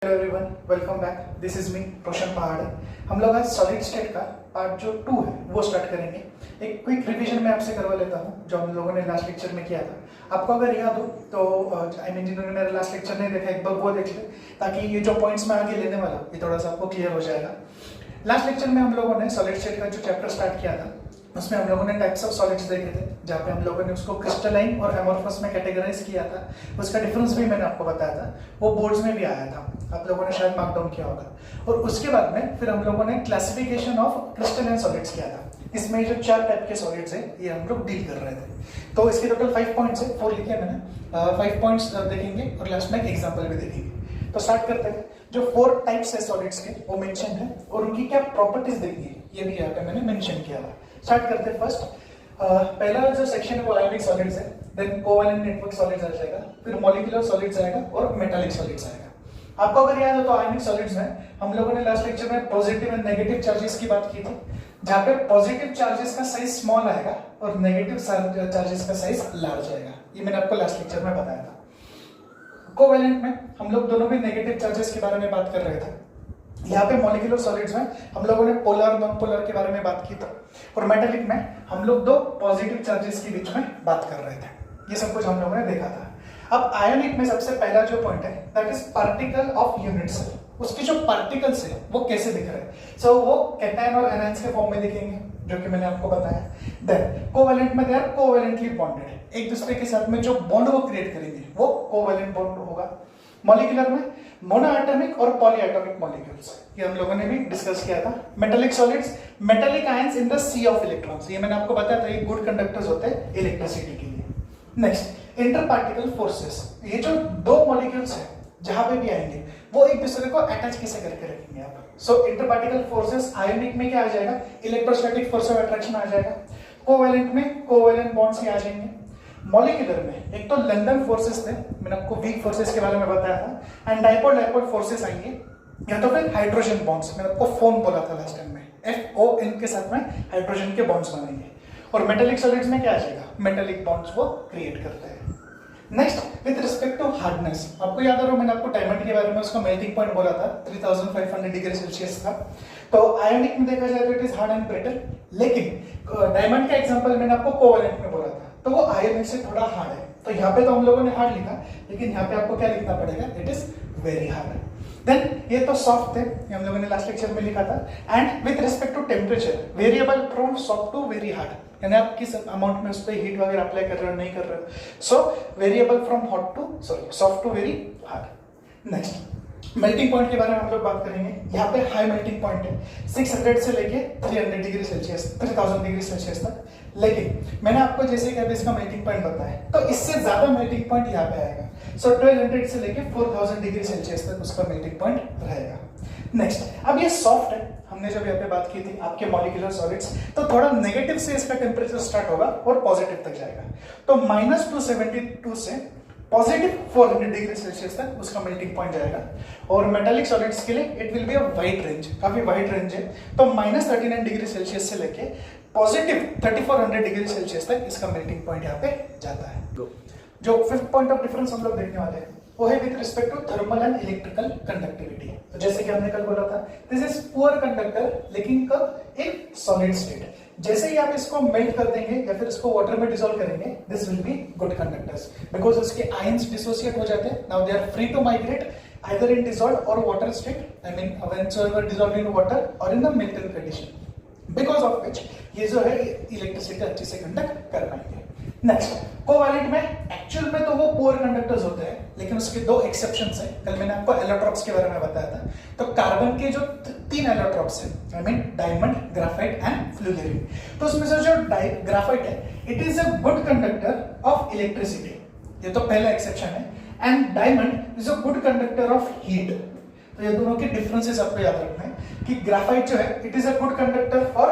Hello everyone, welcome back. This is me Roshan Pahad. हम लोग आज सॉलिड स्टेट का पार्ट जो 2 है वो स्टार्ट करेंगे। एक क्विक रिवीजन मैं आपसे करवा लेता हूँ जो हम लोगों ने लास्ट लेक्चर में किया था। आपको अगर याद हो तो जिन्होंने मेरा लास्ट लेक्चर नहीं देखा एक बार वो देख ले, ताकि ये जो पॉइंट्स मैं आगे लेने वाला हूँ ये थोड़ा सा आपको क्लियर हो जाएगा। लास्ट लेक्चर में हम लोगों ने सॉलिड स्टेट का जो चैप्टर स्टार्ट किया था उसमें हम लोगों ने टाइप्स ऑफ सॉलिड्स देखे थे, जहाँ पे हम लोगों ने उसको क्रिस्टलाइन और एमोर्फस में कैटेगराइज किया था। उसका डिफरेंस भी मैंने आपको बताया था, वो बोर्ड्स में भी आया था, आप लोगों ने शायद मार्क डाउन किया होगा। और उसके बाद में फिर हम लोगों ने क्लासिफिकेशन ऑफ क्रिस्टलाइन सॉलिड्स किया था। इसमें जो 4 टाइप के सॉलिड्स हैं ये हम लोग डील कर रहे थे। तो इसके टोटल 5 पॉइंट्स है, 4 लिखे मैंने। 5 पॉइंट्स देखेंगे और लास्ट में एक एग्जाम्पल भी देखेंगे। तो स्टार्ट करते हैं। जो 4 टाइप्स है सॉलिड्स के वो मेंशन है और उनकी क्या प्रॉपर्टीज देखनी है ये भी यहाँ पे मैंने मेंशन किया था। स्टार्ट करते हैं। फर्स्ट पहला जो सेक्शन है वो आयोनिक सॉलिड्स है, देन कोवैलेंट नेटवर्क सॉलिड्स आ जाएगा, फिर मॉलिक्यूलर सॉलिड्स आएगा और मेटालिक सॉलिड्स आएगा। आपको अगर याद हो तो आयोनिक सॉलिड्स में हम लोगों ने लास्ट लेक्चर में पॉजिटिव एंड नेगेटिव चार्जेस की बात की थी, जहाँ पे पॉजिटिव चार्जेस का साइज स्मॉल आएगा और नेगेटिव चार्जेस का साइज लार्ज आएगा। ये मैंने आपको लास्ट लेक्चर में बताया था। कोवैलेंट में हम लोग दोनों भी नेगेटिव चार्जेस के बारे में बात कर रहे थे। यहाँ पे मॉलिक्यूलर सॉलिड्स में हम लोगों ने पोलर नॉन पोलर के बारे में बात की थी और मेटालिक में हम लोग 2 पॉजिटिव चार्जेस के बीच में बात कर रहे थे। ये सब कुछ हम लोगों ने देखा था। अब आयोनिक में सबसे पहला जो पॉइंट है that is particle of unit cell. उसके जो पार्टिकल्स है वो कैसे दिख रहे हैं? सो वो कैटायन और एनायंस के फॉर्म में दिखेंगे, जो कि मैंने आपको बताया। देन कोवैलेंट में दे आर कोवैलेंटली बॉन्डेड, एक दूसरे के साथ में जो बॉन्ड वो क्रिएट करेंगे वो कोवैलेंट बॉन्ड होगा। मॉलिक्यूलर में मोनोएटॉमिक और पॉलीएटॉमिक मॉलिक्यूल्स, ये हम लोगों ने भी डिस्कस किया था। Metallic solids, metallic ions in the sea of electrons, ये मैंने आपको बताया था, ये गुड कंडक्टर्स होते हैं इलेक्ट्रिसिटी के लिए। नेक्स्ट इंटर पार्टिकल फोर्सेस, ये जो 2 मॉलिक्यूल्स हैं जहां पे भी आएंगे वो एक दूसरे को अटैच कैसे करके रखेंगे आप। सो इंटर पार्टिकल फोर्सेस आयोनिक में क्या आ जाएगा? इलेक्ट्रोस्टैटिक फोर्स ऑफ अट्रैक्शन आ जाएगा। कोवैलेंट में कोवैलेंट बॉन्ड्स ही आ जाएंगे। मॉलिक्यूलर में एक तो लंदन फोर्सेस थे, मैंने आपको वीक फोर्सेस के बारे में बताया था, एंड डाइपोल डाइपोल फोर्सेस आएंगे, या तो फिर हाइड्रोजन बॉन्ड्स, मैंने आपको फोन बोला था लास्ट टाइम में, FON के साथ में हाइड्रोजन के बॉन्ड्स बनेंगे। और मेटालिक सॉलिड्स में क्या आ जाएगा? मेटालिक बॉन्ड्स वो क्रिएट करते हैं। Next with respect to hardness, आपको याद है मैंने आपको डायमंड के बारे में उसका मेल्टिंग पॉइंट बोला था 3500 डिग्री सेल्सियस का। तो आयोनिक में देखा जाए तो it is hard and brittle, लेकिन डायमंड का एग्जांपल मैंने आपको कोवैलेंट में बोला था तो वो आयोनिक से थोड़ा हार्ड है। तो यहाँ पे तो हम लोगों ने हार्ड लिखा, लेकिन यहाँ पे आपको क्या लिखना पड़ेगा? It is very hard. Then ये तो सॉफ्ट थे, ये हम लोगों ने लास्ट लेक्चर में लिखा था। And with respect to temperature variable from soft to very hard, यानी आप किस अमाउंट में उस पर हीट वगैरह अप्लाई कर रहे हो नहीं कर रहे हो। So variable from soft to very hard. Next melting point के बारे में हम लोग बात करेंगे। यहाँ पे हाई मेल्टिंग पॉइंट है 600 से लेके 300 डिग्री सेल्सियस 3000 डिग्री सेल्सियस तक, लेकिन मैंने आपको जैसे कि अभी इसका मेल्टिंग पॉइंट बताया तो इससे ज्यादा मेल्टिंग पॉइंट यहाँ पे आएगा। सो 1200 से लेके 4000 डिग्री सेल्सियस तक उसका मेल्टिंग पॉइंट रहेगा। नेक्स्ट अब ये सॉफ्ट है, हमने जब यहाँ पे बात की थी आपके मॉलिक्यूलर सॉलिड्स, तो थोड़ा नेगेटिव से इसका टेम्परेचर स्टार्ट होगा और पॉजिटिव तक जाएगा। तो -272 से पॉजिटिव 400 डिग्री सेल्सियस तक उसका मेल्टिंग पॉइंट जाएगा। और मेटालिक सॉलिड्स के लिए it will be a wide range, काफी वाइड रेंज है। तो -39 डिग्री सेल्सियस से लेके पॉजिटिव 3400 डिग्री सेल्सियस तक इसका मेल्टिंग पॉइंट यहाँ पे जाता है। जो 5th पॉइंट ऑफ डिफरेंस हम लोग देखने वाले हैं वो है with respect to thermal and electrical conductivity. तो जैसे कि हमने कल बोला था दिस इज पुअर कंडक्टर लेकिन कब? In solid state. जैसे ही आप इसको मेल्ट कर देंगे या फिर इसको वाटर में डिसॉल्व करेंगे this will be good conductors, because उसके आयंस डिसोसिएट हो जाते हैं। Now they are free to migrate either in dissolved or water state, I mean whenever dissolved in water or in the melted condition, because of which ये जो है electricity अच्छे से conduct कर पाएंगे। नेक्स्ट कोवैलेंट में एक्चुअल में तो वो पुअर कंडक्टर्स होते हैं, लेकिन उसके 2 एक्सेप्शंस हैं। कल मैंने आपको एलोट्रॉप्स के बारे में बताया था। तो कार्बन के जो 3 एलोट्रॉप्स हैं, I mean diamond, graphite and fluorine, तो उसमें से जो ग्राफाइट है it is a good conductor of electricity, ये तो पहला एक्सेप्शन है। And diamond is a good conductor of heat. तो ये दोनों के डिफरेंसेस आपको याद रखना है कि ग्राफाइट जो है it is a good conductor for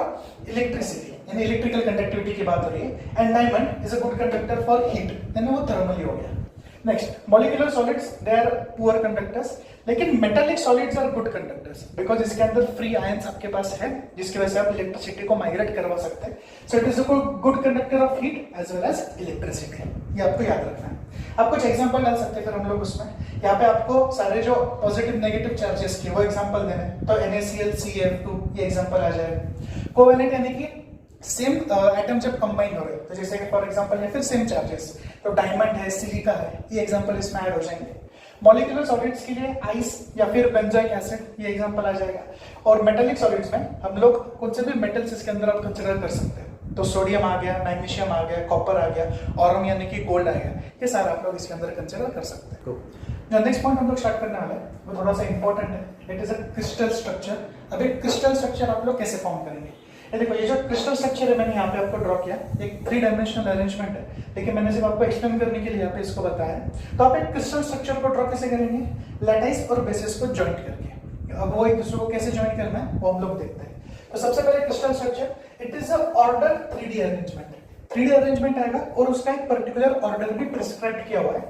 electricity, यानी इलेक्ट्रिकल कंडक्टिविटी की बात हो रही है, and diamond is a good conductor for heat, यानी वो थर्मली हो गया। Next, molecular solids they are poor conductors, लेकिन metallic solids are good conductors because इसके अंदर फ्री आयंस आपके पास है जिसकी वजह से आप इलेक्ट्रिसिटी को माइग्रेट करवा सकते हैं. So it is a good conductor of heat as well as electricity. ये आपको याद रखना है. आप कुछ एग्जांपल डाल सकते हैं फिर हम लोग उसमें. यहाँ पे आपको सारे जो पॉजिटिव नेगेटिव चार्जेस के वो एग्जांपल देने, तो NaCl CF2 ये एग्जांपल आ जाएगा. कोवेलेंट यानी कि सेम एटम जब कंबाइन हो रहे हैं, तो जैसे कि फॉर एग्जांपल या फिर सेम चार्जेस, तो डायमंड है, सिलिका है, ये एग्जांपल इसमें ऐड हो जाएंगे. मॉलिक्यूलर सॉलिड्स के लिए आइस या फिर बेंजोइक एसिड ये एग्जांपल आ जाएगा. और मेटालिक सॉलिड्स में हम लोग कौन से भी मेटल्स इसके अंदर आप कंसिडर कर सकते हैं, तो सोडियम आ गया, मैग्नीशियम आ गया, कॉपर आ गया, ऑरम यानी कि गोल्ड आ गया, ये सारा आप लोग इसके अंदर कंसिडर कर सकते हैं. जो नेक्स्ट पॉइंट हम लोग स्टार्ट करने वाले हैं वो थोड़ा सा इंपॉर्टेंट है. It is a crystal structure. अब एक क्रिस्टल स्ट्रक्चर आप लोग कैसे फॉर्म करेंगे, ये देखो, ये जो क्रिस्टल स्ट्रक्चर है मैंने यहाँ पे आपको ड्रॉ किया. एक 3 डायमेंशनल अरेंजमेंट है, लेकिन मैंने सिर्फ आपको एक्सप्लेन करने के लिए यहाँ पे इसको बताया. तो आप एक क्रिस्टल स्ट्रक्चर को ड्रॉ कैसे करेंगे, लैटिस और बेसिस को ज्वाइंट करके. अब वो एक दूसरे को कैसे ज्वाइन करना है वो हम लोग देखते हैं. तो सबसे पहले crystal structure, it is a order 3D arrangement. 3D arrangement आएगा और उसका एक पर्टिकुलर ऑर्डर भी प्रिस्क्राइब किया हुआ है.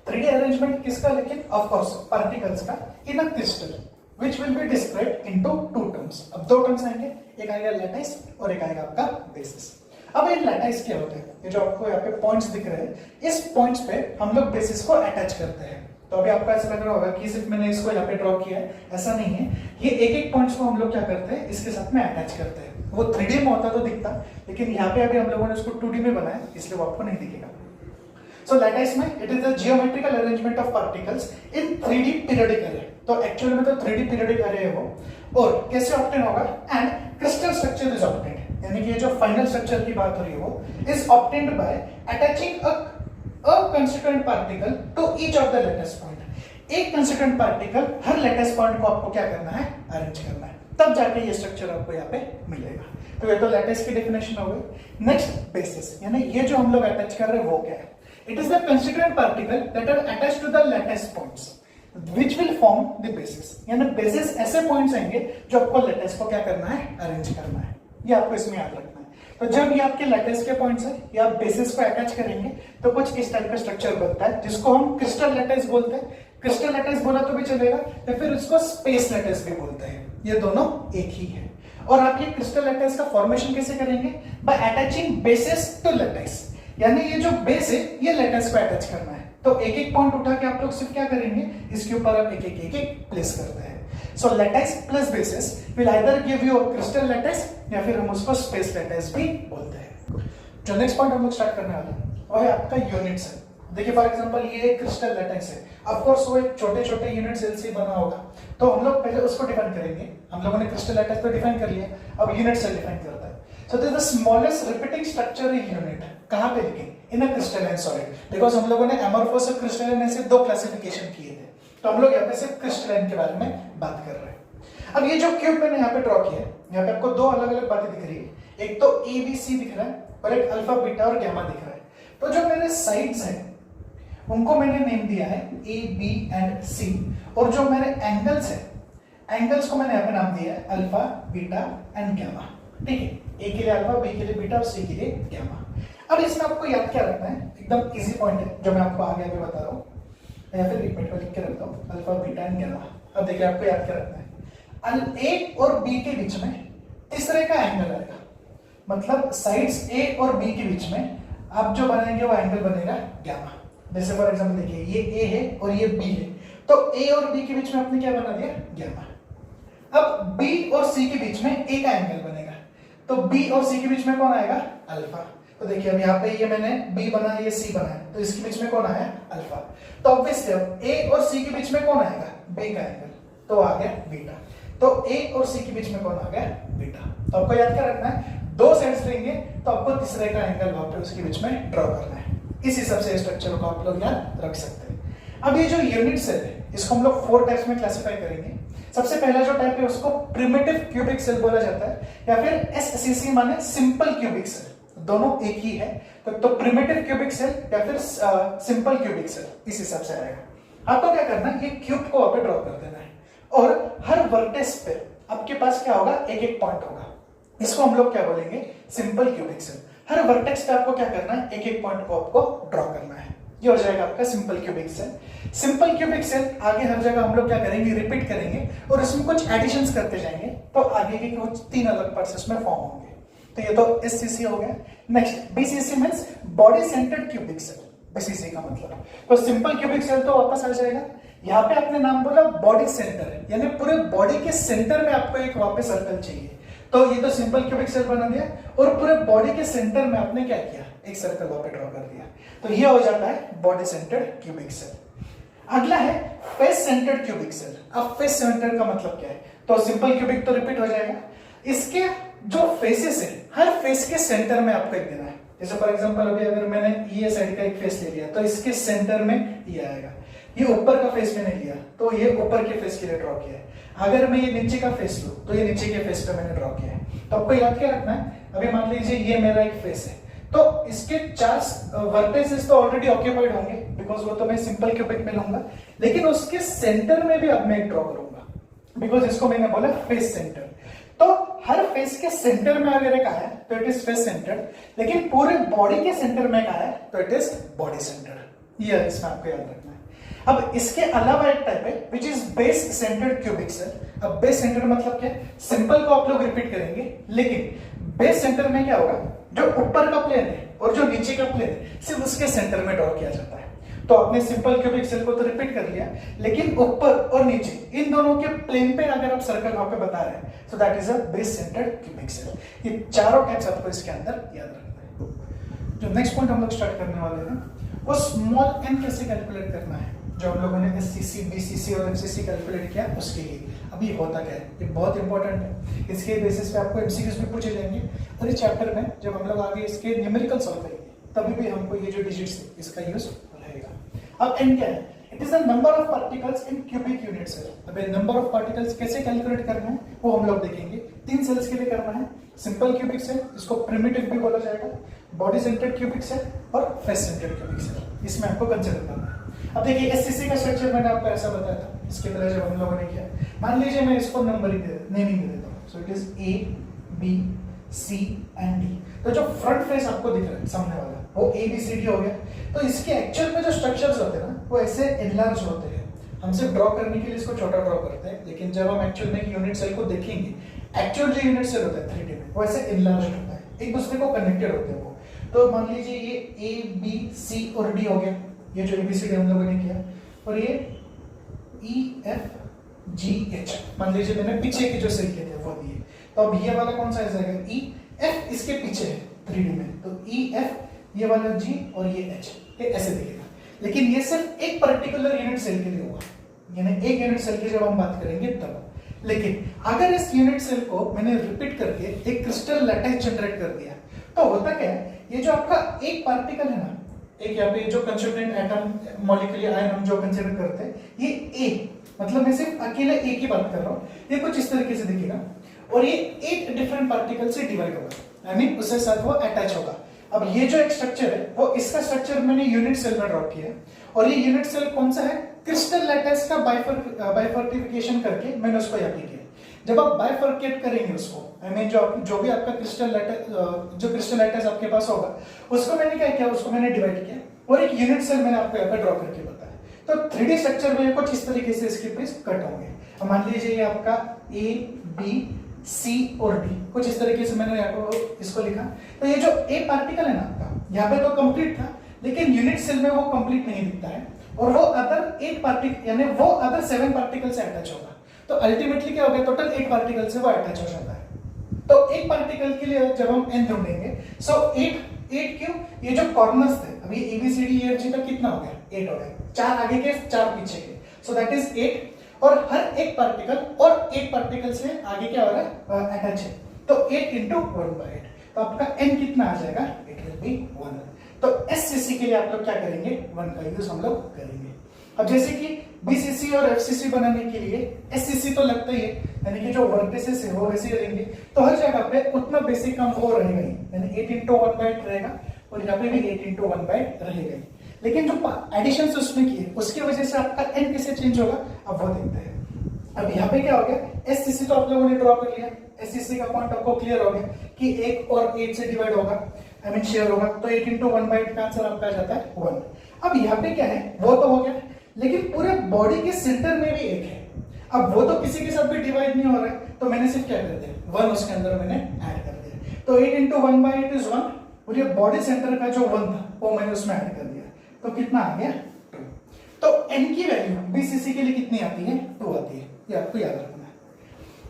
3D अरेंजमेंट किसका, लेकिन ऑफ कोर्स पार्टिकल्स का in a crystal which will be described into 2 terms. अब 2 टर्म्स आएंगे, एक आएगा लैटिस और एक आएगा आपका बेसिस. अब ये लैटिस क्या होते हैं, ये जो आपको यहाँ पे पॉइंट्स दिख रहे हैं, इस पॉइंट्स पे हम लोग बेसिस को अटैच करते हैं. तो अभी आपको ऐसा लग रहा होगा कि सिर्फ मैंने इसको यहाँ पे ड्रॉ किया है, ऐसा नहीं है. ये एक पॉइंट्स को हम लोग क्या करते हैं, इसके साथ में अटैच करते हैं. वो 3D में होता तो दिखता, लेकिन यहाँ पे अभी हम लोगों ने उसको 2D में बनाया, इसलिए वो आपको नहीं दिखेगा. So lattice में it is a geometrical arrangement of particles in 3D periodic array. तो एक्चुअल में तो 3D periodic array है वो. और कैसे ऑब्टेन होगा, and crystal structure is obtained, यानी कि ये जो फाइनल स्ट्रक्चर की बात हो रही है वो is obtained by attaching a constituent particle to each of the lattice point. एक कंस्टिट्यूएंट पार्टिकल हर लैटिस पॉइंट को आपको क्या करना है, अरेंज करना है, तब जाके ये स्ट्रक्चर आपको यहाँ पे मिलेगा. तो ये तो लैटिस की डेफिनेशन हो गई. नेक्स्ट बेसिस, यानी ये जो हम लोग अटैच कर रहे हैं वो क्या है. It is the constituent particle that are attached to the lattice points, which will form the basis. यानी basis ऐसे points आएंगे जो आपको lattice को क्या करना है, अरेंज करना है. ये आपको इसमें याद रखना है. तो जब ये आपके lattice के points है या आप basis को अटैच करेंगे तो कुछ इस टाइप का स्ट्रक्चर बनता है जिसको हम क्रिस्टल लैटिस बोलते हैं. क्रिस्टल लैटिस बोला तो भी चलेगा या फिर उसको स्पेस लैटिस भी बोलते हैं. ये दोनों एक ही है. और आप ये क्रिस्टल लैटिस का फॉर्मेशन कैसे करेंगे, by attaching basis to lattice. यानी ये जो बेस है ये लैटिस को अटैच करना है. तो एक एक पॉइंट उठा के आप लोग सिर्फ क्या करेंगे, इसके ऊपर आप एक एक प्लेस करते हैं. So lattice plus basis will either give you a crystal lattice या फिर हम उसको स्पेस लैटिस भी बोलते हैं. जो नेक्स्ट पॉइंट हम लोग स्टार्ट करने वाले हैं वो है आपका यूनिट्स है. देखिए फॉर एग्जांपल ये एक क्रिस्टल लैटिस है. ऑफ कोर्स वो एक छोटे-छोटे यूनिट सेल से बना होगा, तो हम लोग पहले उसको डिफाइन करेंगे. हम लोगों ने क्रिस्टल लैटिस तो डिफाइन कर लिया, अब यूनिट सेल डिफाइन करता है. So this is the smallest repeating structure in unit. कहाँ पे लिखें, in a crystalline solid. Because हम लोगों ने amorphous और crystalline ऐसे 2 क्लासिफिकेशन किए थे, तो हम लोग यहाँ पे सिर्फ क्रिस्टलाइन के बारे में बात कर रहे हैं. अब ये जो क्यूब मैंने यहाँ पे ड्रॉ किया है, यहाँ पे आपको 2 अलग अलग बातें दिख रही है. एक तो A B C दिख रहा है और एक अल्फा बीटा और गैमा दिख रहा है. तो जो मेरे साइड्स हैं उनको मैंने नेम दिया है A B एंड C, और जो मेरे एंगल्स हैं, एंगल्स को मैंने यहाँ पे नाम दिया है अल्फा बीटा एंड गैमा. ठीक है, ए के लिए अल्फा, बी के लिए बीटा और सी के लिए गैमा. अब इसमें आपको याद क्या रखना है, एकदम इजी पॉइंट है जो मैं आपको आगे आगे बता रहा हूँ, या फिर रिपीट में लिख के रखता हूँ अल्फा बीटा एंड गैमा. अब देखिए आपको याद क्या रखना है, ए और बी के बीच में तीसरे का एंगल आएगा. मतलब साइड्स ए और बी के बीच में आप जो बनाएंगे वो एंगल बनेगा गैमा. जैसे फॉर एग्जाम्पल देखिए ये ए है और ये बी है, तो ए और बी के बीच में आपने क्या बना दिया, गैमा. अब बी और सी के बीच में ए का एंगल बनेगा, तो बी और सी के बीच में कौन आएगा, अल्फा. तो देखिए अब यहाँ पे ये मैंने बी बनाया, ये सी बनाया, तो इसके बीच में कौन आया, अल्फा. तो ऑब्वियसली अब ए और सी के बीच में कौन आएगा, बी का एंगल, तो आ गया बीटा. तो ए और सी के बीच में कौन आ गया, बीटा. तो आपको याद क्या रखना है, 2 साइड्स लेंगे तो आपको तीसरे का एंगल वहां पे उसके बीच में ड्रॉ करना है. इस हिसाब से स्ट्रक्चर को आप लोग याद रख सकते हैं. अब ये जो यूनिट सेल है इसको हम लोग 4 टाइप्स में क्लासिफाई करेंगे. सबसे पहला जो टाइप है उसको प्रिमिटिव क्यूबिक सेल बोला जाता है, या फिर एससीसी माने सिंपल क्यूबिक सेल. दोनों एक ही है, तो प्रिमिटिव क्यूबिक सेल या फिर सिंपल क्यूबिक सेल, इस हिसाब से आएगा. आपको क्या करना है, ये क्यूब को वहां पे ड्रॉ कर देना है, और हर वर्टेक्स पे आपके पास क्या होगा, एक एक पॉइंट होगा. इसको हम लोग क्या बोलेंगे, सिंपल क्यूबिक सेल. हर वर्टेक्स पे आपको क्या करना है, एक एक पॉइंट को आपको ड्रॉ करना है. ये हो जाएगा आपका simple cubic cell. Simple cubic cell आगे हर जगह हम लोग क्या करेंगे, रिपीट करेंगे और इसमें कुछ एडिशंस करते जाएंगे, तो आगे के कुछ 3 अलग पार्ट्स इसमें फॉर्म होंगे। तो ये तो एससीसी हो गया। Next BCC means body centred cubic cell, BCC का मतलब। तो सिंपल क्यूबिक सेल तो वापस आ जाएगा। यहाँ पे आपने नाम बोला बॉडी सेंटर है, यानी पूरे बॉडी के सेंटर में आपको एक वापस सर्कल चाहिए, तो ये तो सिंपल क्यूबिक सेल बना दिया और पूरे बॉडी के सेंटर में आपने क्या किया, एक सर्कल वहां पे ड्रॉ कर दिया, तो ये हो जाता है बॉडी सेंटर्ड क्यूबिक सेल। अगला है फेस सेंटर्ड क्यूबिक सेल। अब फेस सेंटर का मतलब क्या है, तो सिंपल क्यूबिक तो रिपीट हो जाएगा, इसके जो फेसेस है हर फेस के सेंटर में आपको एक देना है। जैसे फॉर एग्जांपल अभी अगर मैंने ये साइड का एक फेस ले लिया तो इसके सेंटर में ये आएगा, ये ऊपर का फेस मैंने लिया तो ये ऊपर के फेस के लिए ड्रॉ किया है। अगर मैं ये नीचे का फेस लूं तो ये नीचे के फेस पे मैंने ड्रॉ किया है। तो आपको याद क्या रखना है, अभी मान लीजिए ये मेरा एक फेस है, तो इसके 4 वर्टेसेस तो ऑलरेडी ऑक्यूपाइड होंगे बिकॉज वो तो मैं सिंपल क्यूबिक में लूंगा, लेकिन उसके सेंटर में भी अब मैं एक ड्रॉ करूंगा बिकॉज इसको मैंने बोला फेस सेंटर। तो हर फेस के सेंटर में अगर एक आया तो इट इज फेस सेंटर, लेकिन पूरे बॉडी के सेंटर में एक आया तो इट इज बॉडी सेंटर। ये इसमें आपको याद रखना है। अब इसके अलावा एक टाइप है which is base centred cubic cell. अब बेस सेंटर मतलब क्या है, सिंपल को आप लोग रिपीट करेंगे, लेकिन बेस सेंटर में क्या होगा, जो ऊपर का प्लेन है और जो नीचे का प्लेन है सिर्फ उसके सेंटर में ड्रॉ किया जाता है। तो आपने सिंपल क्यूबिक सेल को तो रिपीट कर लिया, लेकिन ऊपर और नीचे इन दोनों के प्लेन पे अगर आप सर्कल वहां पे बता रहे हैं तो that is a base centred cubic cell. ये चारों टाइप्स आपको इसके अंदर याद रखना है। जो नेक्स्ट पॉइंट हम लोग स्टार्ट करने वाले हैं वो स्मॉल एन कैसे कैलकुलेट करना है, जो हम लोगों ने एससीसी, बीसीसी और एफसीसी कैलकुलेट किया उसके लिए। अब ये होता क्या है, ये बहुत इंपॉर्टेंट है, इसके बेसिस पे आपको एमसीक्यूज भी पूछे जाएंगे और इस चैप्टर में जब हम लोग आगे इसके न्यूमेरिकल सॉल्व करेंगे तभी भी हमको ये जो डिजिट्स है इसका यूज रहेगा। अब एन क्या है, it is the number of particles in cubic unit cell. अब नंबर ऑफ पार्टिकल्स कैसे कैलकुलेट करना है वो हम लोग देखेंगे। 3 सेल्स के लिए करना है, सिंपल क्यूबिक सेल, इसको प्रिमिटिव भी बोला जाएगा, बॉडी सेंटर्ड क्यूबिक सेल और फेस सेंटर्ड क्यूबिक सेल, इसमें आपको कंसिडर करना है। अब देखिए एससीसी का स्ट्रक्चर मैंने आपको ऐसा बताया था इसके पहले जब हम लोगों ने किया। मान लीजिए मैं इसको नेमिंग दे देता हूँ, so it is A B C and D. तो जो फ्रंट फेस आपको दिख रहा है सामने वाला वो ए बी सी डी हो गया। तो इसके एक्चुअल में जो स्ट्रक्चर्स होते हैं ना वो ऐसे एनलार्ज होते हैं। हम सिर्फ ड्रॉ करने के लिए इसको छोटा ड्रॉ करते हैं, लेकिन जब हम एक्चुअल में यूनिट सेल को देखेंगे, एक्चुअल जो यूनिट सेल होता है 3D में वो ऐसे एनलार्ज होता है, एक दूसरे को कनेक्टेड होते हैं वो। तो मान लीजिए ये ए बी सी और डी हो गया, ये जो एबीसीडी हम लोगों ने किया, और ये ई एफ जी एच मान लीजिए मैंने पीछे के जो सेल के थे वो दिए। तो अब ये वाला कौन सा जाएगा, ई एफ इसके पीछे है 3D में, तो ई एफ ये वाला जी और ये एच, ये ऐसे दिखेगा। लेकिन ये सिर्फ एक पर्टिकुलर यूनिट सेल के लिए हुआ, यानी एक यूनिट सेल की जब हम बात करेंगे तब। लेकिन अगर इस यूनिट सेल को मैंने रिपीट करके एक क्रिस्टल लैटिस जनरेट कर दिया तो होता क्या है, ये जो आपका एक पार्टिकल है ना, एक यहाँ पे जो कंस्टिट्यूएंट एटम मॉलिक्यूलर आयन हम जो कंसीडर करते हैं, ये ए मतलब मैं सिर्फ अकेले ए की बात कर रहा हूँ, ये कुछ इस तरीके से दिखेगा और ये 8 डिफरेंट पार्टिकल से डिवाइड होगा, यानी उसके साथ वो अटैच होगा। अब ये जो एक स्ट्रक्चर है वो इसका स्ट्रक्चर मैंने यूनिट सेल में ड्रॉ किया है, और ये यूनिट सेल कौन सा है, क्रिस्टल लैटिस का बाइफर्केशन करके मैंने उसको यहाँ पे किया। जब आप बाइफर्केट करेंगे उसको, आई मीन जो भी आपका क्रिस्टल लैटिस आपके पास होगा उसको मैंने क्या किया, उसको मैंने डिवाइड किया और एक यूनिट सेल मैंने आपको यहाँ पे ड्रॉ करके बताया। तो 3D स्ट्रक्चर में कुछ इस तरीके से इसके पीस कट होंगे। अब मान लीजिए ये आपका ए बी सी और डी, कुछ इस तरीके से मैंने इसको लिखा। तो ये जो ए पार्टिकल है ना आपका, यहाँ पे तो कंप्लीट था, लेकिन यूनिट सेल में वो कंप्लीट नहीं दिखता है और वो अदर 8 पार्टिकल यानी वो अदर 7 पार्टिकल से अटैच होगा। तो अल्टीमेटली क्या हो गया, टोटल 8 पार्टिकल से वो अटैच हो जाता है। तो एक पार्टिकल के लिए जब हम एन ढूंढेंगे, सो 8 क्यों, ये जो कॉर्नर्स थे अभी A B C D E F G तक कितना हो गया, 8 हो गया, 4 आगे के 4 पीछे के, सो दैट इज 8। और हर एक पार्टिकल और 8 पार्टिकल से आगे क्या हो रहा है, अटैच है। तो 8 × 1/8, तो आपका n कितना आ जाएगा, इट विल बी 1। तो एससीसी के लिए आप लोग क्या करेंगे, 1 का यूज हम लोग करेंगे। अब जैसे कि बीसीसी और एफसीसी बनाने के लिए एससीसी तो लगता ही है, यानी कि जो वर्टिसेस है वो वैसे ही रहेंगे, तो हर जगह पे उतना बेसिक काम वो रहेगा ही, यानी 8 × 1/8 रहेगा और यहाँ पे भी 8 × 1/8 रहेगा ही। लेकिन जो एडिशन उसमें किए उसकी वजह से आपका n कैसे चेंज होगा, अब वो देखते हैं। अब यहाँ पे क्या हो गया, एससीसी तो आप लोगों ने ड्रॉ कर लिया, एससीसी का पॉइंट आपको क्लियर हो गया कि 1 और 8 से डिवाइड होगा, आई मीन शेयर होगा, तो 8 × 1/8 का आंसर आपका आ जाता है 1। अब यहाँ पे क्या है, वो तो हो गया, लेकिन पूरे बॉडी के सेंटर में भी एक है। अब वो तो किसी के साथ भी डिवाइड नहीं हो रहा है, तो मैंने सिर्फ क्या कर दिया, 1 उसके अंदर मैंने ऐड कर दिया। तो 8 into 1/8 is 1, और ये बॉडी सेंटर का जो 1 था वो मैंने उसमें ऐड कर दिया, तो कितना आ गया 2। तो n की वैल्यू BCC के लिए कितनी आती है, 2 आती है, ये आपको याद रखना है।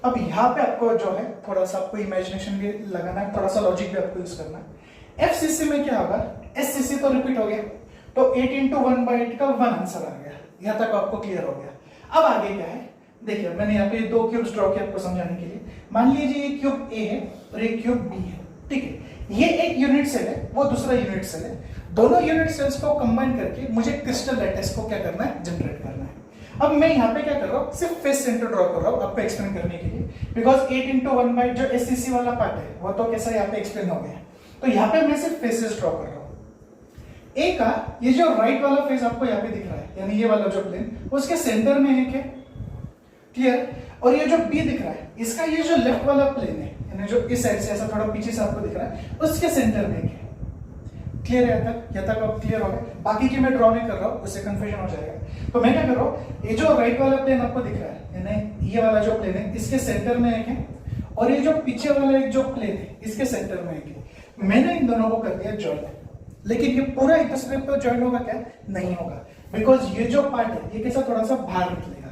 अब यहाँ पे आपको जो है थोड़ा सा आपको इमेजिनेशन भी लगाना है, थोड़ा सा लॉजिक भी आपको यूज करना है। FCC में क्या होगा, SCC तो रिपीट हो गया, तो 8 into 1/8 का 1 आंसर आ गया, यहाँ तक आपको क्लियर हो गया। अब आगे क्या है, देखिए मैंने यहाँ पे 2 क्यूब्स ड्रॉ किया आपको समझाने के लिए। मान लीजिए ये क्यूब A है और ये क्यूब B है, ठीक है। ये एक यूनिट सेल है, वो दूसरा यूनिट सेल है, दोनों यूनिट सेल्स को कंबाइन करके मुझे क्रिस्टल लैटिस को क्या करना है, जनरेट करना है। अब मैं यहाँ पे क्या कर रहा हूँ, सिर्फ फेस सेंटर ड्रॉ कर रहा हूँ आपको एक्सप्लेन करने के लिए, बिकॉज 8 into 1/8 जो SCC वाला पार्ट है वो तो कैसा यहाँ पे एक्सप्लेन हो गया, तो यहाँ पे मैं सिर्फ फेसेस ड्रॉ कर रहा हूँ। ए का ये जो राइट वाला फेस आपको यहाँ पे दिख रहा है, यानी ये वाला जो प्लेन, उसके सेंटर में एक है, क्लियर। और ये जो बी दिख रहा है, इसका ये जो लेफ्ट वाला प्लेन है, यानी जो इस साइड से ऐसा थोड़ा पीछे से आपको दिख रहा है, उसके सेंटर में एक है, क्लियर है। यहाँ तक आप क्लियर हो गए, बाकी की मैं ड्रॉ नहीं कर रहा हूँ, उससे कंफ्यूजन हो जाएगा। तो मैं क्या कर रहा हूँ, ये जो राइट वाला प्लेन आपको दिख रहा है, यानी ये वाला जो प्लेन है, इसके सेंटर में एक है, और ये जो पीछे वाला एक जो प्लेन है, इसके सेंटर में एक है। मैंने इन दोनों को कर दिया ज्वाइन, लेकिन ये पूरा एक दूसरे पे ज्वाइन होगा क्या, नहीं होगा, बिकॉज ये जो पार्ट है ये कैसा थोड़ा सा बाहर निकलेगा।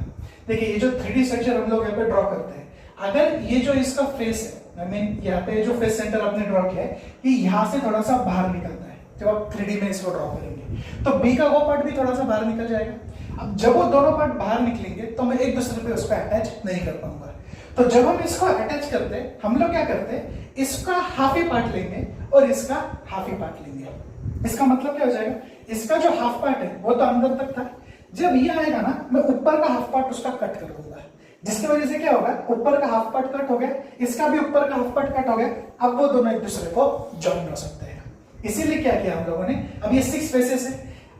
देखिए ये जो 3D स्ट्रक्चर हम लोग यहाँ पे ड्रॉ करते हैं, अगर ये जो इसका फेस है, आई मीन यहाँ पे जो फेस सेंटर आपने ड्रॉ किया है, ये यहाँ से थोड़ा सा बाहर निकलता है जब आप 3D में इसको ड्रॉ करेंगे, तो बी का वो पार्ट भी थोड़ा सा बाहर निकल जाएगा। अब जब वो दोनों पार्ट बाहर निकलेंगे तो मैं एक दूसरे पे उसको अटैच नहीं कर पाऊंगा। तो जब हम इसको अटैच करते हैं, हम लोग क्या करते हैं, इसका हाफ ही पार्ट लेंगे और इसका हाफ ही पार्ट लेंगे। इसका मतलब क्या हो जाएगा, इसका जो हाफ पार्ट है वो तो अंदर तक था, जब ये आएगा ना, मैं ऊपर का हाफ पार्ट उसका कट कर दूंगा, जिसकी वजह से क्या होगा, ऊपर का हाफ पार्ट कट हो गया, इसका भी ऊपर का हाफ पार्ट कट हो गया। अब वो दोनों एक दूसरे को ज्वाइन हो सकते हैं। इसीलिए क्या किया हम लोगों ने, अब ये 6 फेसेस है,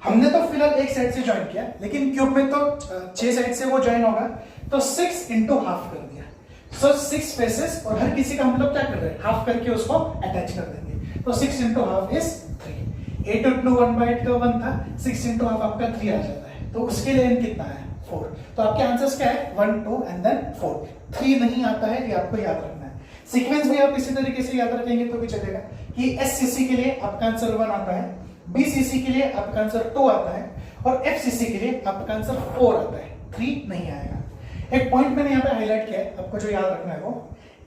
हमने तो फिलहाल एक साइड से ज्वाइन किया, लेकिन क्यूब में तो 6 साइड से वो ज्वाइन होगा, तो 6 into हाफ कर दिया। सो 6 फेसेस, और हर किसी का हम लोग क्या कर रहे हैं, हाफ करके उसको अटैच कर देंगे। तो 6 into हाफ इज 3। 8 into 1/8 का 1 था, 6 into हाफ आपका 3 आ जाता है, तो उसके लिए n कितना है, 4। तो आपके आंसर्स क्या है, 1 2 एंड देन 4। 3 नहीं आता है, ये आपको याद रखना है। सीक्वेंस भी आप इसी तरीके से याद रखेंगे तो भी चलेगा कि SCC के लिए आपका आंसर 1 आता है, BCC के लिए आपका आंसर 2 आता है, और FCC के लिए आपका आंसर 4 आता है, 3 नहीं आएगा। एक पॉइंट मैंने यहाँ पे हाईलाइट किया है, आपको जो याद रखना है वो,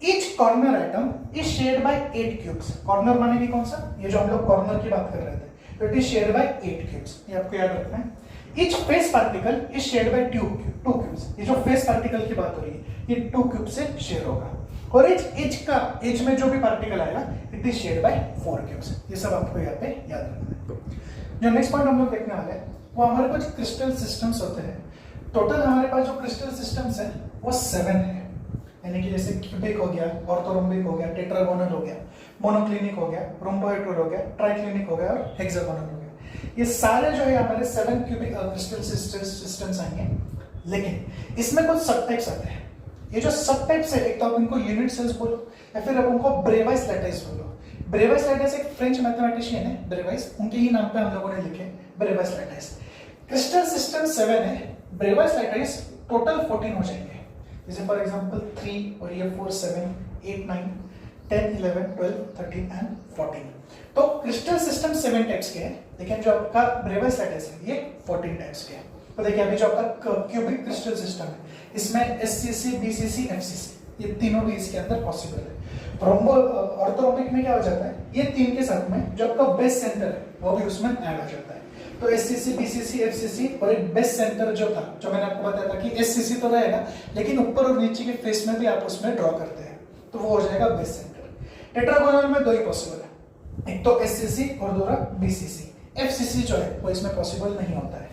each corner atom is shared by 8 cubes। Corner माने कि कौन सा, ये जो हम लोग कॉर्नर की बात कर रहे थे, तो it is shared by 8 cubes, ये आपको याद रखना है। each face particle is shared by 2 cubes। ये जो फेस पार्टिकल की बात हो रही है, ये 2 क्यूब से शेयर होगा, और एज में जो भी पार्टिकल आएगा, it is shared by 4 cubes. ये सब आपको यहाँ पे याद रखना है। जो नेक्स्ट पॉइंट हम लोग देखने वाले हैं, वो हमारे पास क्रिस्टल सिस्टम्स होते हैं। टोटल हमारे पास जो क्रिस्टल सिस्टम्स है वो 7 है, यानी कि जैसे क्यूबिक हो गया, ऑर्थोरोम्बिक हो गया, टेट्रागोनल हो गया, मोनोक्लिनिक हो गया, रोम्बोहेड्रल हो गया, ट्राइक्लिनिक हो गया और हेक्सागोनल हो गया। ये सारे जो है हमारे 7 क्यूबिक क्रिस्टल सिस्टम्स आएंगे, लेकिन इसमें कुछ सब टाइप्स आते हैं। ये जो सब टाइप्स है, एक तो आप इनको यूनिट सेल्स बोलो, या फिर आप उनको ब्रेवाइस लैटिस बोलो। ब्रेवाइस लैटिस एक फ्रेंच मैथमेटिशियन है, ब्रेवाइस, उनके ही नाम पे हम लोगों ने लिखे ब्रेवाइस लैटिस। क्रिस्टल सिस्टम 7 है, ब्रेवाइस लैटिस टोटल 14 हो जाएंगे। जैसे फॉर एग्जांपल 3 और ये 4 7 8 9 10 11 12 13 एंड 14। तो क्रिस्टल सिस्टम 7 टाइप्स के हैं, लेकिन जो आपका ब्रेवाइस लैटिस है ये 14 टाइप्स के हैं। तो देखिए अभी जो आपका क्यूबिक क्रिस्टल सिस्टम है, इसमें SCC BCC FCC ये तीनों भी इसके अंदर पॉसिबल है। ऑर्थोरोम्बिक में क्या हो जाता है, ये 3 के साथ में जो आपका बेस सेंटर है वो भी उसमें ऐड हो जाता है। तो SCC BCC FCC और एक बेस सेंटर जो था, जो मैंने आपको बताया था कि SCC तो रहेगा, लेकिन ऊपर और नीचे के फेस में भी आप उसमें ड्रॉ करते हैं, तो वो हो जाएगा बेस सेंटर। टेट्रागोनल में 2 ही पॉसिबल है, एक तो SCC और दूसरा BCC। FCC जो है वो इसमें पॉसिबल नहीं होता है।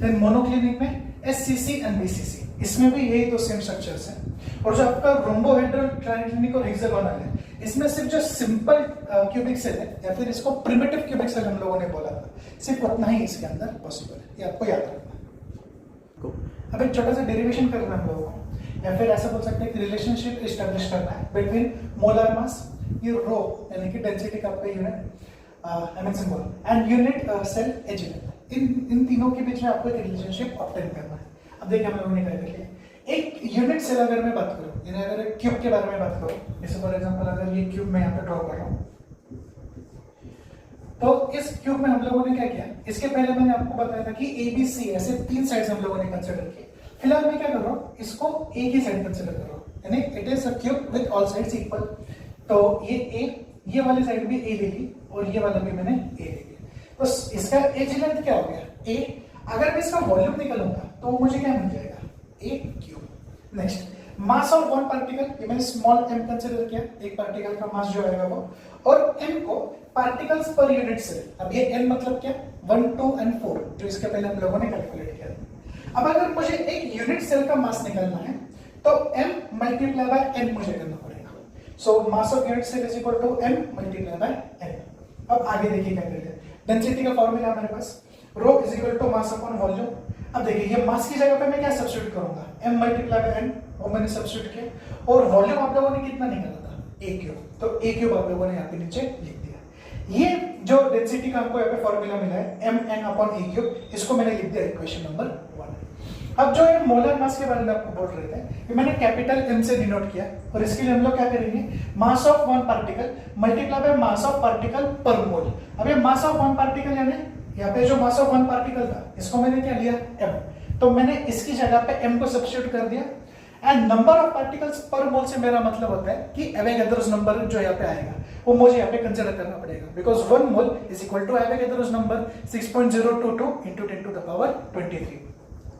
देन मोनोक्लिनिक में SCC एंड BCC, इसमें भी यही 2 सेम स्ट्रक्चर्स हैं। और जो आपका रोम्बोहेड्रल, ट्राइक्लिनिक और हेक्सागोनल है, इसमें सिर्फ जो सिंपल क्यूबिक सेल है, या फिर इसको प्रिमिटिव क्यूबिक सेल हम लोगों ने बोला था, सिर्फ उतना ही इसके अंदर पॉसिबल है, ये आपको याद रखना है। अब एक छोटा सा डेरिवेशन करना है हम लोगों को, या फिर ऐसा बोल सकते हैं कि रिलेशनशिप इस्टेब्लिश करना है बिटवीन मोलर मास, ये रो यानी कि डेंसिटी का आपका unit, symbol, and unit cell edge length. इन तीनों के बीच में आपको एक रिलेशनशिप ऑब्टेन करना है। अब देखिए हम लोगों ने क्या कर लिया, एक यूनिट सेल अगर मैं बात करूं, यानी अगर एक क्यूब के बारे में बात करूं, जैसे फॉर एग्जांपल अगर ये क्यूब मैं यहाँ पे ड्रॉ कर रहा हूं, तो इस क्यूब में हम लोगों ने क्या किया, इसके पहले मैंने आपको बताया था कि ए बी सी ऐसे 3 साइड्स हम लोगों ने कंसीडर किए। फिलहाल मैं क्या कर रहा हूँ, इसको एक ही साइड कंसीडर कर रहा हूँ, यानी it is a cube with all sides equal. तो ये वाली साइड भी ए ले ली और ये वाला भी मैंने ए ले लिया, तो इसका एज लेंथ क्या हो गया ए। अगर मैं इसका वॉल्यूम निकालूंगा तो मुझे क्या मिल जाएगा, a cube. Next, mass of one particle, ये मैंने स्मॉल m कंसीडर किया, एक पार्टिकल का मास जो आएगा वो, और m को पार्टिकल्स पर यूनिट सेल। अब ये n मतलब क्या, 1 2 and 4, जो इसके पहले हम लोगों ने कैलकुलेट किया। अब अगर मुझे एक यूनिट सेल का मास निकालना है तो m मल्टीप्लाई बाय n मुझे करना पड़ेगा। So mass of unit cell is equal to m multiply by n। अब आगे देखिए क्या करेंगे, डेंसिटी का फॉर्मूला हमारे पास, rho is equal to mass upon volume. अब देखिए ये मास की जगह पे मैं क्या सब्स्टिट्यूट करूंगा, m मल्टीप्लाई बाय n, वो मैंने सब्स्टिट्यूट किया, और वॉल्यूम आप लोगों ने कितना निकाला था, a क्यूब, तो a क्यूब आप लोगों ने यहाँ पे नीचे लिख दिया। ये जो डेंसिटी का हमको यहाँ पे फॉर्मूला मिला है mn अपॉन a क्यूब, इसको मैंने लिख दिया इक्वेशन नंबर 1। अब जो ये मोलर मास के बारे में आपको बोल रहे थे, ये मैंने कैपिटल M से डिनोट किया, और इसके लिए हम लोग क्या करेंगे, मास of one particle multiply by mass of particle पर मोल। अब ये मास ऑफ वन पार्टिकल यानी यहाँ पे जो मास ऑफ वन पार्टिकल था, इसको मैंने क्या लिया m, तो मैंने इसकी जगह पे m को सब्स्टिट्यूट कर दिया। एंड नंबर ऑफ पार्टिकल्स पर मोल से मेरा मतलब होता है कि एवोगैड्रोस नंबर जो यहाँ पे आएगा वो मुझे यहाँ पे कंसीडर करना पड़ेगा, because 1 mole is equal to Avogadro's number 6.022 into 10 to the power 23।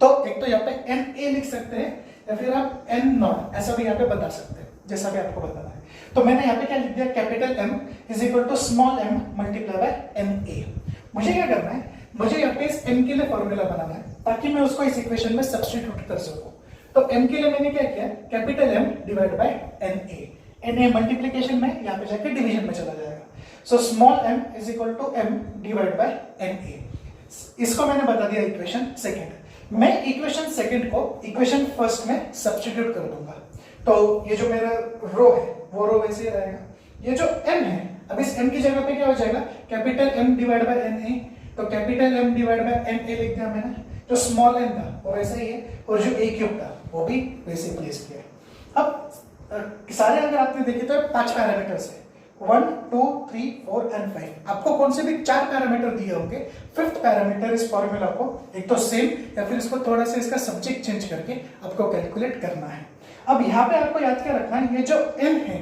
तो एक तो यहाँ पे Na लिख सकते हैं, या फिर आप n0 ऐसा भी यहाँ पे बता सकते हैं, जैसा भी आपको बताना है। तो मैंने यहाँ पे क्या लिख दिया, capital M is equal to small m multiply by Na। मुझे क्या करना है, मुझे यहाँ पे इस m के लिए फॉर्मूला बनाना है ताकि मैं उसको इस इक्वेशन में सब्स्टिट्यूट कर सकूं। तो m के लिए मैंने क्या किया, capital M divide by Na multiplication में यहाँ पे जाके डिवीजन में चला जाएगा। So small m is equal to m divide by Na। इसको मैंने बता दिया इक्वेशन सेकंड। मैं इक्वेशन सेकंड को इक्वेशन फर्स्ट में सब्स्टिट्यूट कर दूंगा, तो ये जो मेरा रो है वो रो वैसे ही रहेगा। ये जो m है, अब इस m की जगह पे क्या हो जाएगा, capital M divide by Na। तो capital M divide by Na लिख दिया मैंने, जो स्मॉल n था वो वैसे ही है, और जो a क्यूब था वो भी वैसे प्लेस किया। अब सारे अगर आपने देखे तो 5 पैरामीटर्स है, 1 2 3 4 and 5। आपको कौन से भी 4 पैरामीटर दिए होंगे, 5th पैरामीटर इस फॉर्मूला को एक तो सेम या फिर इसको थोड़ा सा इसका सब्जेक्ट चेंज करके आपको कैलकुलेट करना है। अब यहाँ पे आपको याद क्या रखना है, ये जो n है,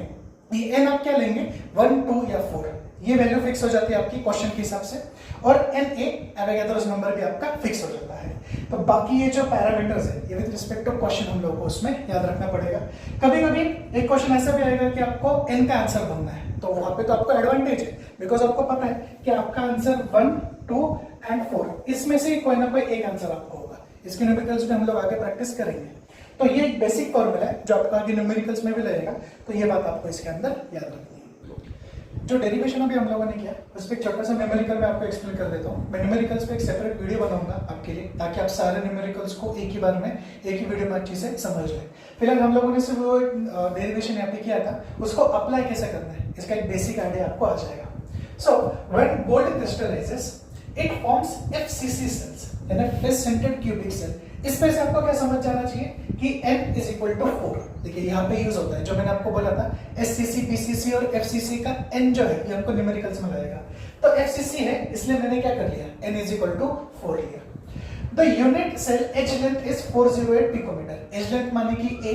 ये n आप क्या लेंगे, 1 2 या 4, ये वैल्यू फिक्स हो जाती है आपकी क्वेश्चन के हिसाब से, और Na एवोगैड्रोस नंबर भी आपका फिक्स हो जाता है। तो बाकी ये जो पैरामीटर्स है ये विद रिस्पेक्ट टू क्वेश्चन हम लोगों को उसमें याद रखना पड़ेगा। कभी कभी एक क्वेश्चन ऐसा भी आएगा कि आपको n का आंसर ढूंढना है, तो वहां पे तो आपको एडवांटेज है, बिकॉज आपको पता है कि आपका आंसर 1 2 and 4 इसमें से कोई ना कोई एक आंसर आपको होगा। इसके न्यूमेरिकल्स में हम लोग आगे प्रैक्टिस करेंगे। तो ये एक बेसिक फॉर्मूला है जो आपका आगे न्यूमेरिकल्स में भी लगेगा, तो ये बात आपको इसके अंदर याद रखनी है। जो डेरिवेशन अभी हम लोगों ने किया उस पर छोटा सा न्यूमेरिकल मैं आपको एक्सप्लेन कर देता हूँ। मैं न्यूमेरिकल्स पे एक सेपरेट वीडियो बनाऊंगा आपके लिए, ताकि आप सारे न्यूमेरिकल्स को एक ही बार में एक ही वीडियो में अच्छी से समझ लें। फिलहाल हम लोगों ने सिर्फ वो डेरिवेशन यहाँ पे किया था, उसको अप्लाई कैसे करना है इसका एक बेसिक आइडिया आपको आ जाएगा। So when gold crystallises it forms FCC cells, यानी फेस सेंटर्ड क्यूबिक सेल। इसमें से आपको क्या समझ जाना चाहिए कि n इज इक्वल टू 4। देखिए यहाँ पे यूज होता है, जो मैंने आपको बोला था SCC BCC और FCC का n जो है ये हमको न्यूमेरिकल्स में लगेगा। तो FCC है इसलिए मैंने क्या कर लिया, n इज इक्वल टू 4 लिया। The unit cell edge length is 408 picometre. Edge length माने कि a,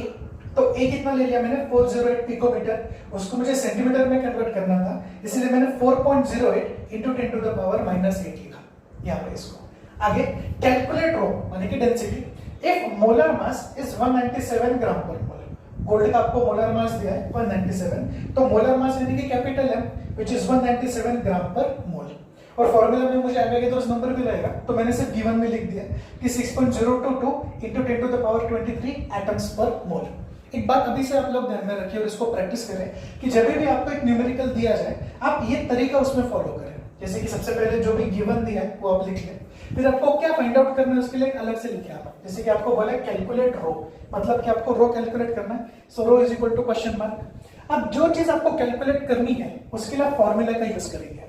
तो a कितना ले लिया मैंने, 408 पिकोमीटर। उसको मुझे सेंटीमीटर में कन्वर्ट करना था, इसलिए मैंने 4.08 इंटू 10 टू द पावर -8 लिखा यहाँ पे इसको। आगे कैलकुलेट रो माने कि density. If molar mass is 197 ग्राम पर मोल, गोल्ड का आपको मोलर मास दिया है 197, तो मोलर मास यानी कि कैपिटल M व्हिच इज 197 ग्राम पर मोल। और फॉर्मूला में मुझे एवोगैड्रोस नंबर भी रहेगा, तो मैंने सिर्फ गिवन में लिख दिया कि 6.022 into 10 to the power 23 atoms per mole. एक बात अभी से आप लोग ध्यान में रखिए और इसको प्रैक्टिस करें कि जब भी आपको एक न्यूमेरिकल दिया जाए आप ये तरीका उसमें फॉलो करें। जैसे कि सबसे पहले जो भी गिवन दिया है वो आप लिख लें, फिर आपको क्या फाइंड आउट करना है उसके लिए अलग से लिखिए आप। जैसे कि आपको बोला कैलकुलेट रो, मतलब कि आपको रो कैलकुलेट करना है, so rho is equal to question mark. अब जो चीज आपको कैलकुलेट करनी है उसके लिए फॉर्मूला का यूज करेंगे।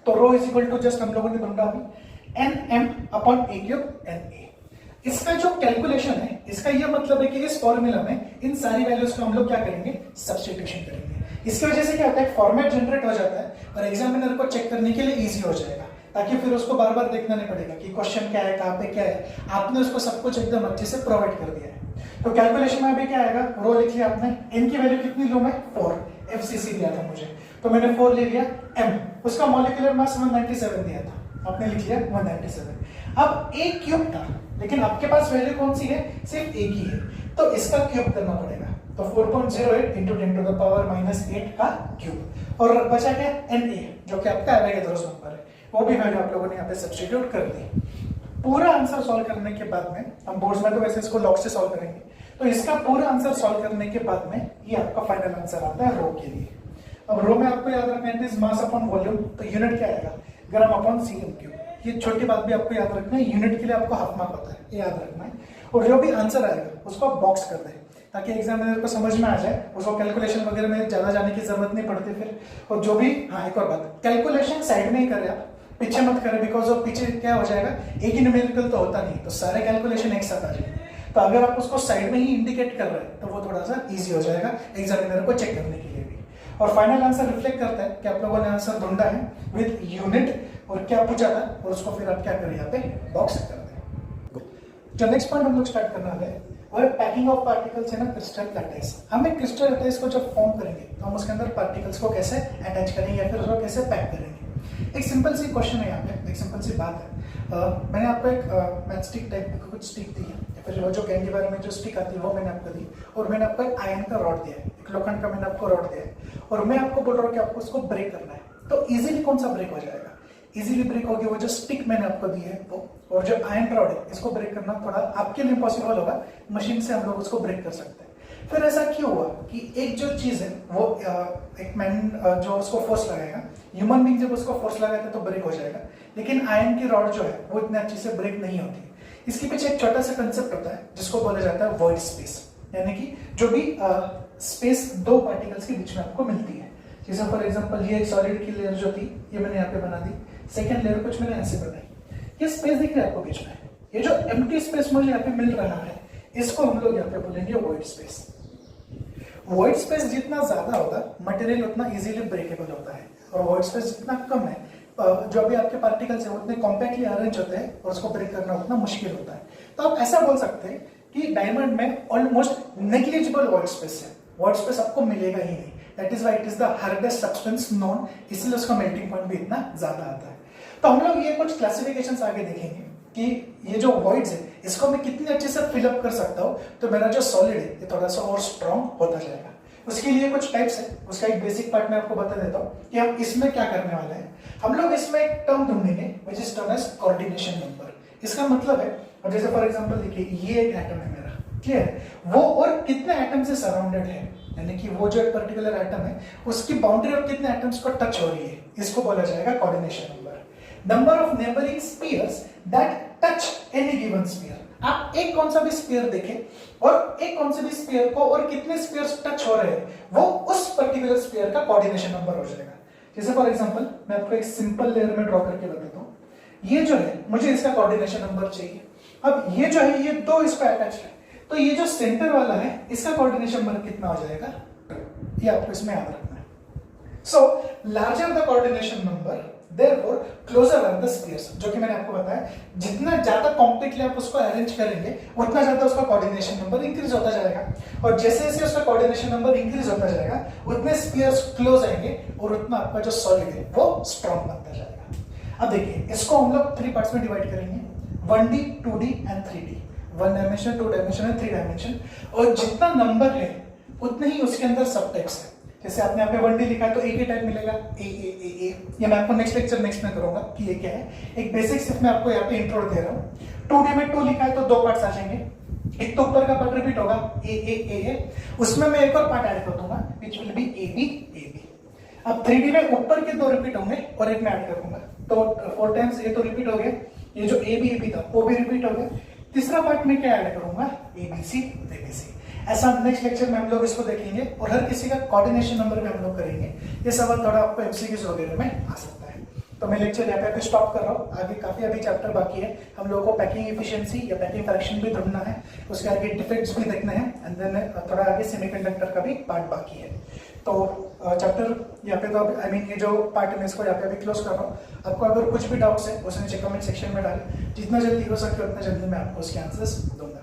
तो रो इज इक्वल टू जस्ट हम लोगों ने ढूंढा अभी NM/A3 इसका जो कैलकुलेशन है, इसका ये मतलब है कि इस फॉर्मूला में इन सारी वैल्यूज को हम लोग क्या करेंगे, सब्स्टिट्यूशन करेंगे। इसकी वजह से क्या होता है, फॉर्मेट जनरेट हो जाता है और एग्जामिनर को चेक करने के लिए इजी हो जाएगा, ताकि फिर उसको बार बार देखना नहीं पड़ेगा कि क्वेश्चन क्या है, कहाँ पे क्या है, आपने उसको सब कुछ एकदम अच्छे से प्रोवाइड कर दिया है। तो कैलकुलेशन में अभी क्या आएगा, रो लिख लिया आपने, n की वैल्यू कितनी लूं मैं, 4, FCC दिया था मुझे तो मैंने 4 ले लिया, m उसका मॉलिक्यूलर मास 197 दिया था, आपने लिख लिया 197। अब a क्यूब था, लेकिन आपके पास वैल्यू कौन सी है, सिर्फ a की है, तो इसका क्यूब करना पड़ेगा। तो 4.08 इंटू 10 टू द पावर -8 का क्यूब, और बचा क्या, Na जो कि आपका एवोगैड्रोस नंबर है, वो भी वैल्यू आप लोगों ने यहाँ पे सब्स्टिट्यूट कर दी। पूरा आंसर सॉल्व करने के बाद में, हम बोर्ड्स में तो वैसे इसको लॉग से सॉल्व करेंगे, तो इसका पूरा आंसर सॉल्व करने के बाद में ये आपका फाइनल आंसर आता है रो के लिए। अब रो में आपको याद रखना है मास अपॉन वॉल्यूम, तो यूनिट क्या आएगा, ग्राम अपॉन सीएम क्यूब। ये छोटी बात भी आपको याद रखना है, यूनिट के लिए आपको हाफ मार्क होता है, ये याद रखना है। और जो भी आंसर आएगा उसको आप बॉक्स कर दें, ताकि एग्जामिनर को समझ में आ जाए, उसको कैलकुलेशन वगैरह में ज्यादा जाने की जरूरत नहीं पड़ती फिर। और जो भी, हाँ एक और बात, कैलकुलेशन साइड में ही करें आप, पीछे मत करें, बिकॉज ऑफ पीछे क्या हो जाएगा, एक ही न्यूमेरिकल तो होता नहीं, तो सारे कैलकुलेशन एक साथ आ जाएंगे। तो अगर आप उसको साइड में ही इंडिकेट कर रहे हैं तो वो थोड़ा सा इजी हो जाएगा एग्जामिनर को चेक करने के लिए भी। और फाइनल आंसर रिफ्लेक्ट करता है कि आप लोगों ने आंसर ढूंढा है विद यूनिट और क्या पूछा था, और उसको फिर आप क्या करें, यहाँ पे बॉक्स कर दें। जो नेक्स्ट पॉइंट हम लोग स्टार्ट करना है और पैकिंग ऑफ पार्टिकल्स है ना, क्रिस्टल लैटिस। हम एक क्रिस्टल लैटिस को जब फॉर्म करेंगे तो हम उसके अंदर पार्टिकल्स को कैसे अटैच करेंगे या फिर उसको कैसे पैक करेंगे। एक सिंपल सी क्वेश्चन है यहाँ पे, एक सिंपल सी बात है। मैंने आपको एक मैच स्टिक टाइप की कुछ स्टिक दी है, या फिर वो जो कैंडी बार में जो स्टिक आती है वो मैंने आपको दी, और मैंने आपको एक आयरन का रॉड दिया है, एक लोखंड का मैंने आपको रॉड दिया है, और मैं आपको बोल रहा हूँ कि आपको उसको ब्रेक करना है। तो इजीली कौन सा ब्रेक हो जाएगा, इजीली ब्रेक होगी वो जो स्टिक मैंने आपको दी है वो, और जो आयरन रॉड है इसको ब्रेक करना थोड़ा आपके लिए पॉसिबल होगा, मशीन से हम लोग उसको ब्रेक कर सकते हैं। फिर ऐसा क्यों हुआ कि एक जो चीज है वो एक मैन जो उसको फोर्स लगाएगा, ह्यूमन बीइंग जब उसको फोर्स लगाता है तो ब्रेक हो जाएगा, लेकिन आयरन की रॉड जो है वो इतने अच्छे से ब्रेक नहीं होती। इसके पीछे एक छोटा सा कंसेप्ट होता है जिसको बोला जाता है वॉइड स्पेस, यानी कि जो भी स्पेस दो पार्टिकल्स के बीच में आपको मिलती है। जैसे फॉर एग्जांपल ये एक सॉलिड की लेयर जो थी ये मैंने यहाँ पे बना दी, सेकेंड लेयर कुछ मैंने ऐसे बनाई, ये स्पेस दिख रहा है आपको बीच में, ये जो एम्प्टी स्पेस मुझे यहाँ पे मिल रहा है इसको हम लोग यहाँ पे बोलेंगे वॉइड स्पेस। वॉइड स्पेस जितना ज्यादा होगा मटेरियल उतना इजीली ब्रेकेबल होता है, और वॉइड स्पेस जितना कम है जो भी आपके पार्टिकल्स है उतने कॉम्पैक्टली अरेंज होते हैं और उसको ब्रेक करना उतना मुश्किल होता है। तो आप ऐसा बोल सकते हैं कि डायमंड में ऑलमोस्ट नेग्लिजिबल वॉइड स्पेस है, वॉइड स्पेस आपको मिलेगा ही नहीं, that is why it is the hardest substance known, इसलिए उसका मेल्टिंग पॉइंट भी इतना ज्यादा आता है। तो हम लोग ये कुछ क्लासिफिकेशंस आगे देखेंगे कि ये जो वॉइड्स है इसको मैं कितने अच्छे से फिलअप कर सकता हूँ, तो मेरा जो सॉलिड है ये थोड़ा सा और स्ट्रॉन्ग होता जाएगा। उसके लिए कुछ टाइप्स है, उसका एक बेसिक पार्ट मैं आपको बता देता हूँ कि हम इसमें क्या करने वाले हैं। हम लोग इसमें एक टर्म ढूंढेंगे which is term as coordination number. इसका मतलब है, और जैसे फॉर एग्जांपल देखिए ये एक एटम है मेरा, क्लियर है, वो और कितने एटम से सराउंडेड है, यानी कि वो जो एक पर्टिकुलर एटम है उसकी बाउंड्री और कितने एटम्स को टच हो रही है, इसको बोला जाएगा coordination number. Number of neighbouring spheres that touch any given sphere. आप एक कौन सा भी स्फीयर देखें और एक कौन से भी स्फीयर को और कितने स्फीयर्स टच हो रहे हैं वो उस पर्टिकुलर स्फीयर का कोऑर्डिनेशन नंबर हो जाएगा। जैसे फॉर एग्जांपल मैं आपको एक सिंपल लेयर में ड्रॉ करके बताता हूँ, ये जो है मुझे इसका कोऑर्डिनेशन नंबर चाहिए। अब ये जो है ये दो इस पर अटैच है, तो ये जो सेंटर वाला है इसका कोऑर्डिनेशन नंबर कितना हो जाएगा, ये आपको इसमें याद रखना है। So larger the coordination number therefore closer are the spheres, जो कि मैंने आपको बताया जितना ज्यादा कॉम्पैक्टली आप उसको अरेंज करेंगे उतना ज्यादा उसका कोऑर्डिनेशन नंबर इंक्रीज होता जाएगा, और जैसे जैसे उसका कोऑर्डिनेशन नंबर इंक्रीज होता जाएगा उतने स्फीयर्स क्लोज आएंगे और उतना आपका जो सॉलिड है वो स्ट्रॉन्ग बनता जाएगा। अब देखिए इसको हम लोग 3 पार्ट्स में डिवाइड करेंगे, 1D 2D and 3D, 1 dimension 2 dimension and 3 dimension, और जितना नंबर है उतने ही उसके अंदर सब टाइप्स है। जैसे आपने यहाँ पे 1D लिखा है तो एक ही टाइप मिलेगा, ए। ये मैं आपको नेक्स्ट लेक्चर नेक्स्ट में करूंगा कि ये क्या है, एक बेसिक सिर्फ मैं आपको यहाँ पे इंट्रो दे रहा हूँ। 2D में 2 लिखा है तो 2 पार्ट्स आ जाएंगे, एक तो ऊपर का पार्ट रिपीट होगा ए, उसमें मैं एक और पार्ट ऐड कर दूंगा which will be A B. अब 3D में ऊपर के 2 रिपीट होंगे और एक मैं ऐड करूंगा, तो 4 टाइम्स ये तो रिपीट हो गया, ये जो ए बी था वो भी रिपीट हो गया। तीसरा पार्ट में क्या ऐड करूंगा, ABC। ऐसा नेक्स्ट लेक्चर में हम लोग इसको देखेंगे, और हर किसी का कोऑर्डिनेशन नंबर भी हम लोग करेंगे। ये सवाल थोड़ा आपको एमसीक्यूज वगैरह में आ सकता है। तो मैं लेक्चर यहाँ पे अभी स्टॉप कर रहा हूँ, आगे काफ़ी अभी चैप्टर बाकी है। हम लोगों को पैकिंग एफिशिएंसी या पैकिंग करेक्शन भी ढूंढना है, उसके आगे डिफेक्ट्स भी देखना है, एंड देन थोड़ा आगे सेमीकंडक्टर का भी पार्ट बाकी है। तो चैप्टर यहाँ पे तो आई मीन ये जो पार्ट है मैं इसको यहाँ पे अभी क्लोज कर रहा हूँ। आपको अगर कुछ भी डाउट्स है उसे नीचे कमेंट सेक्शन में डालें, जितना जल्दी हो सके उतना जल्दी मैं आपको उसके आंसर्स दूंगा।